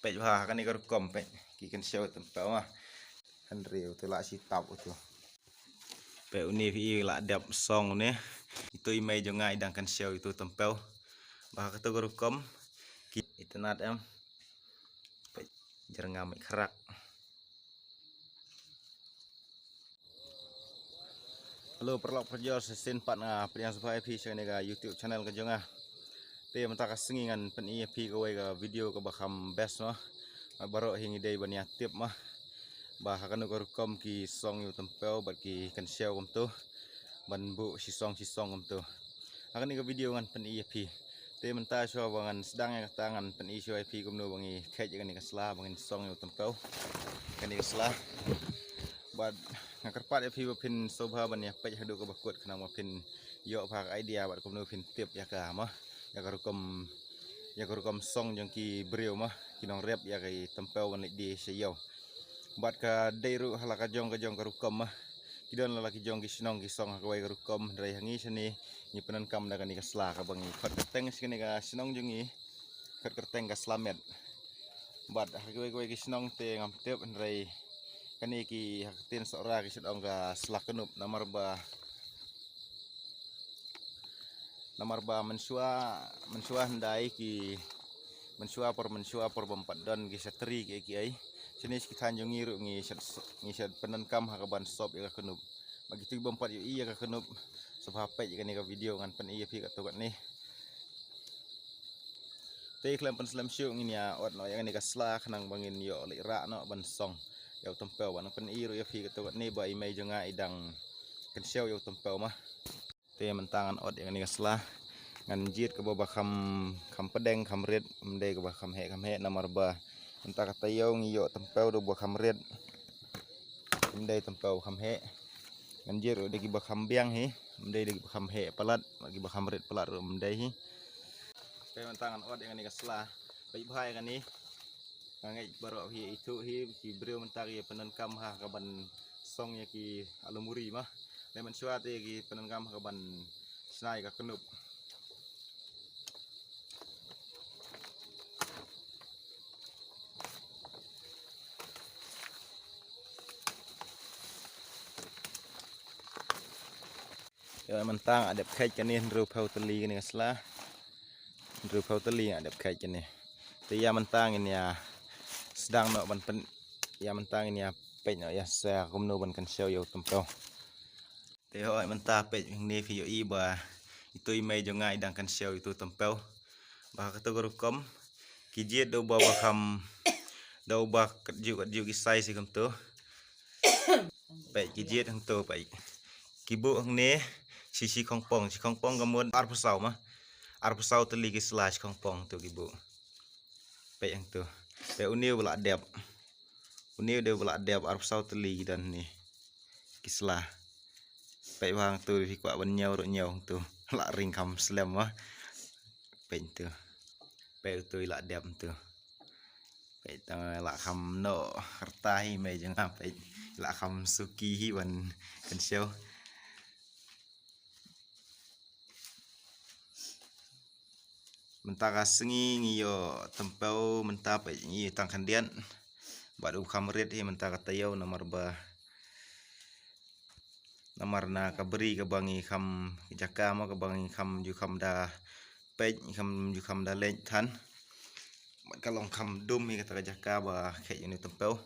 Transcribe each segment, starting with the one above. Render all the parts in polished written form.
Pej ha kan ikar kom pej ki kan show tempel mah kan riu tu la si tap tu pe uni vi la dap song ne itu imai jo ngai dang kan show itu tempel bah kata guru kom ki itanat em pej jerngam kerak. Halo perlok perjor sesin pat nga priang supaya pi channel ga YouTube channel ka jonga te mentaka sengingan pen iya pi ka wai ka video ka bakam best mah baro hingi dei bania tip mah bah kan ko kom ki song yu tempel bat ki kan share kom tu ban bu si song kom tu akan ni ka video ngan pen iya pi te menta so bangan sedang ya tangan pen isu ip kom no bangi khet kan ni ka sla bangin song yu tempel kan ni ka sla bat ngakarpat ip pin sobha ban ya pej hadu ka bakut kana ma pin yo phak idea bat kom no pin tip ya ka mah ya ka kom song jong ki breu mah kinong rep ya kai tempel ban di seyau bat ka deiru halaka jong ka rukom mah kidon lalaki jong ki sinong ki song ka wai ka rukom drai hangi sini ni penan kam da kan ni ka sla ka bangi khat keteng sini ka sinong jong ni khat keteng ka slamet bat ha wai ki sinong te ngam tep drai kani ki hakitin sora ki sedong ka sla kenup namar ba mensua handai ki mensua por bempat don ki setri ki ai sini sekitar jongi ru ngi set penan kam ha ban sop ya kenup bagi tu bempat yu iya ka kenup sob hp kan ni ka video ngan pen iya pi ka tu kat ni te klem pen slam syuk ngin ya ot no yang ni ka sla khnang bangin yo li ra no ban song ya tempel ban pen i ru ya pi ka tu kat ni ba imai jonga idang kan sel yo tempel mah te mentangan ot yang ni ka sla ngan jit ke bawah kam pedeng kam red mendai ke bawah kam he namar ba entah kata yo ngiyo tempel do bawah kam red mendai tempel kam he ngan jit de ki bawah kam biang hi mendai de kam he pelat bagi bawah kam red pelat ro mendai hi pe mentangan ot yang ni ka sla bai bhai kan ni ngai baro hi itu hi ki breu mentar ya penan kam ha ka ban song ya ki alumuri mah le man suat ki penan kam ka ban snai ka kenup ya mentang ada kait kan ni ru pau teli kan ni sla ru pau teli ada kait kan ni te ya mentang ini ya sedang no ban pen ya mentang ini ya pej no ya sa kum no ban kan show yo tempel te hoi mentang pej ni video i ba itu imai jo ngai dang kan show itu tempel ba ka to kom ki jiet do ba kam do ba kat ju ki sai si kam tu pej ki jiet hang tu pej ki bu hang ni si kong pong kemun ar pusau teli ki slash kong pong tu ki bu pe yang tu pe uniu bela dep uniu de bela dep ar pusau teli dan ni ki slah pe bang tu fi kwa ban nyau ro nyau tu la ring kam slam mah pe tu pe tu la dep tu pe tang la kam no harta hi me jang pe la kam suki hi ban kan show mentaka sengi ngiyo tempel menta pe ngi tang kandian badu kamret hi mentaka tayo namar ba namar na kaberi ka bangi kam jaka ma ka bangi kam ju kam da pe kam ju kam da len than kalong kam dum hi kata jaka ba khe ni tempel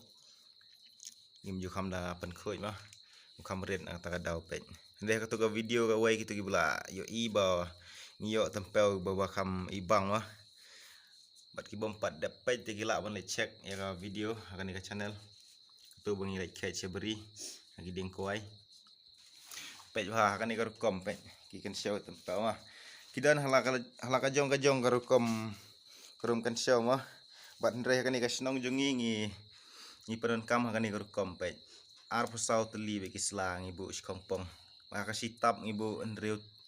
ngim ju kam da pen khoi ma kamret na ta dau pe ndek ka to ka video ka wai kitu ki bla yo i ba ngiyo tempel bawa kam ibang wah bat ki bompat dapat te gila ban le check ya ka video akan ka channel tu bangi like catch beri lagi ding kuai pej ha akan ka kom pe ki kan show tempel mah kidan halaka jong ka rukom kerum kan show mah bat ndre akan ka snong jongi ngi penon kam akan ka rukom pe ar pusau teli be ki slang ibu skongpong maka sitap ibu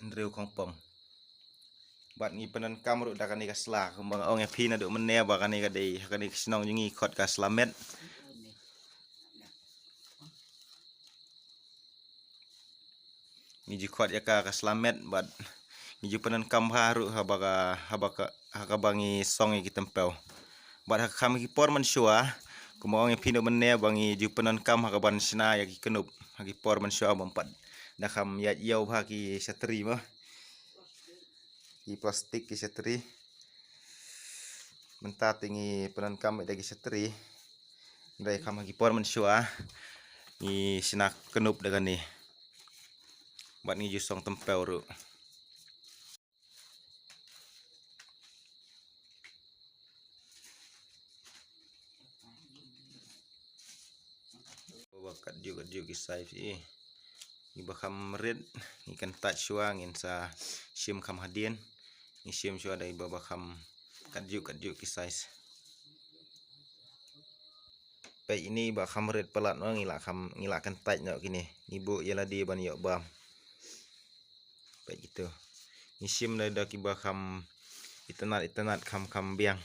ndreu kongpong bat ngi penan kamru da kan ka sla kumbang ong e phina do menne ba kan ka dei kan ka snong ngi khot ka slamet ngi khot ya ka slamet bat ngi penan kam haru habaka bangi song ki tempel Bat hakam ki por man shua kumong yang pino menne bangi jupanan kam hakaban sina ya ki kenup haki por man shua mempat dah kam ya yau haki satri mah ki plastik ki satri mentah tinggi penan kam dagi satri dari kam haki por man shua ni sina kenup dengan ni bat ni jusong tempel ru bakat juga kisah sih ni bakam red ni kan touch shua ngin sa sim kam hadien ni sim shua dai bakam kadjuk kisah baik ini bakam red pelat no ngilak kan touch no kini ni bu yala dia ban yok bam baik gitu ni sim dai dak bakam itenat kam biang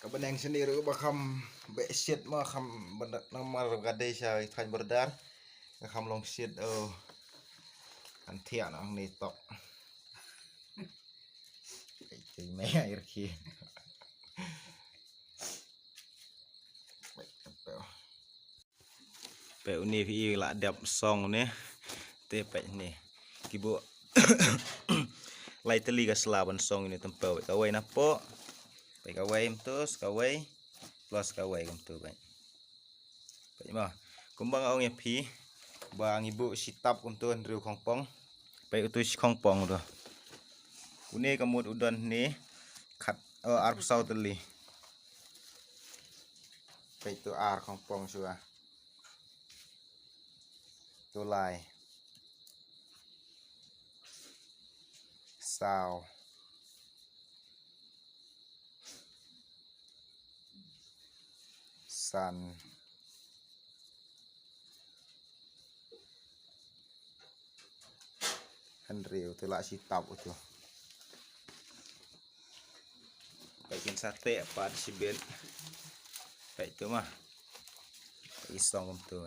kebeneng sendiri bakam besit mah kam nomor gadai saya than berdar kam long sit kan tiak nang ni tok itu me air ki pe uni vi la dap song ni te pe ni kibo lai teli ka selaban song ini tempel kawai napo pe kawai mtus kawai plus kawai tu baik baik mah kumbang ong ya pi bang ibu sitap untuk riu kongpong pe utu kongpong tu uni kamut udan ni khat ar sau teli pe tu ar kongpong sua tu lai sao san Henry tu lah sitap tu bikin sate apa di sibel baik tu mah isong tu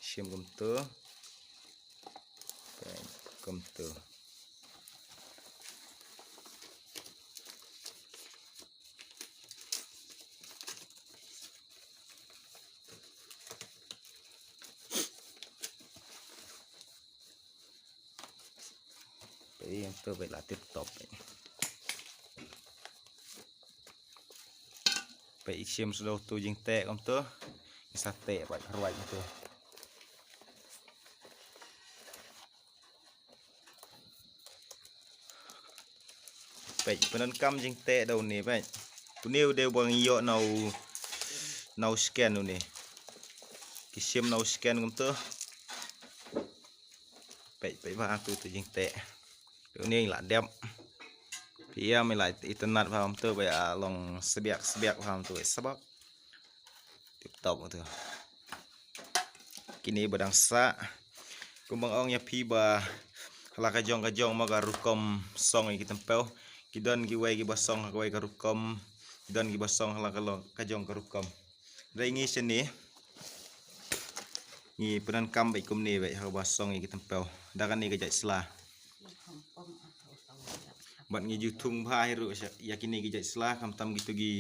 sim tu tu yang tu baiklah tip top baik sim sudah tu jing tek om tu sate baik ruai tu baik penan kam jing tek daun ni baik puneu de bang iyo nau scan ni kisim nau scan om tu baik bah tu jing tek ini lah dep dia melai internet paham tu baik long sebiak paham tu sebab tip top tu kini badang sa kumbang ong ya pi ba hala kajong maga rukom song iki tempel kidon gi wai gi basong wai ka rukom kidon gi basong hala kajong ka rukom dai ngi sini ni penan kam baik kum ni baik ha basong iki tempel dakan ni gajak sela bat ngi jutung bhai ru yakini gi jai sela kam tam gitu gi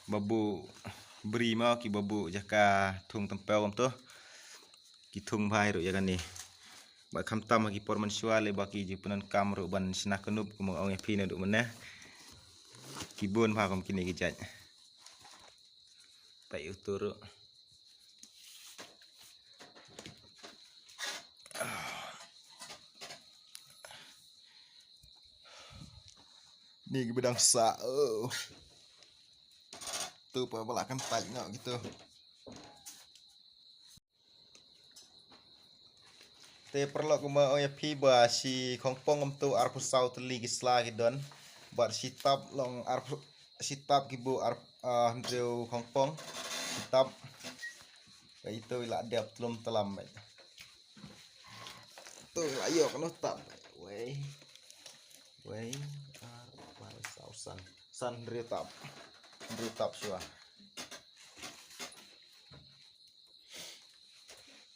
babu beri mau ki babu jaka tung tempel tu ki tung bhai ru yakan ni ba kam tam gi por man syua le baki ji penan kam ru ban sina kenup kumong ong pi na du meneh ki bun pha kam kini gi jai tai utur ni bedang sa tu pa balakan tai nak gitu te perlu kuma oya pi ba si kongpong tu ar pusau teli gisla gidon bar sitap long ar sitap kibu ar ndeu kongpong sitap itu ila dia telum telam tu ayo kena tap wei san retap syua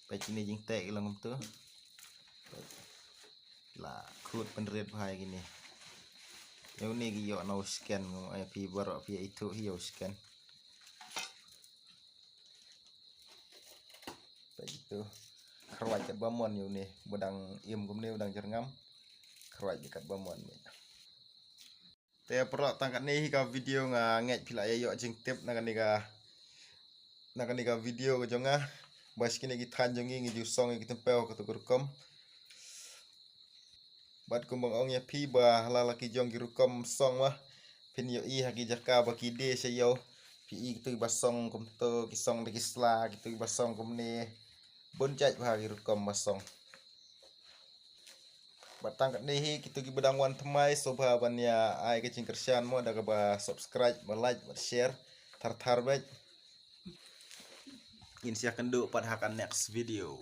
Baik ini jing tek ilang tu. Lah kut penderit bahaya gini. Yang ni giyo no scan pi baru pi itu hiyo scan. Baik itu. Keruat kat bamon yo ni bedang im kum ni bedang jerngam. Keruat kat bamon ni. Te perlu tangkat ni ka video nget pila yo jing tip nak ni ka video ke jonga. Bas kini gi tanjongi ngi jusong ngi tempel ke tukurkom. Bat kumbang ong ya pi ba lalaki jong girukom song mah pin yo i haki jaka ba ki de se yo pi i gitu basong kum to kisong de kisla gitu basong kum ne boncaj ba girukom basong batang kat nehi gitu gi bedang wan temai sobha ban ya ai ke cingkersian mo da ba subscribe ba like ba share tar bet insia kendu pada hakan next video.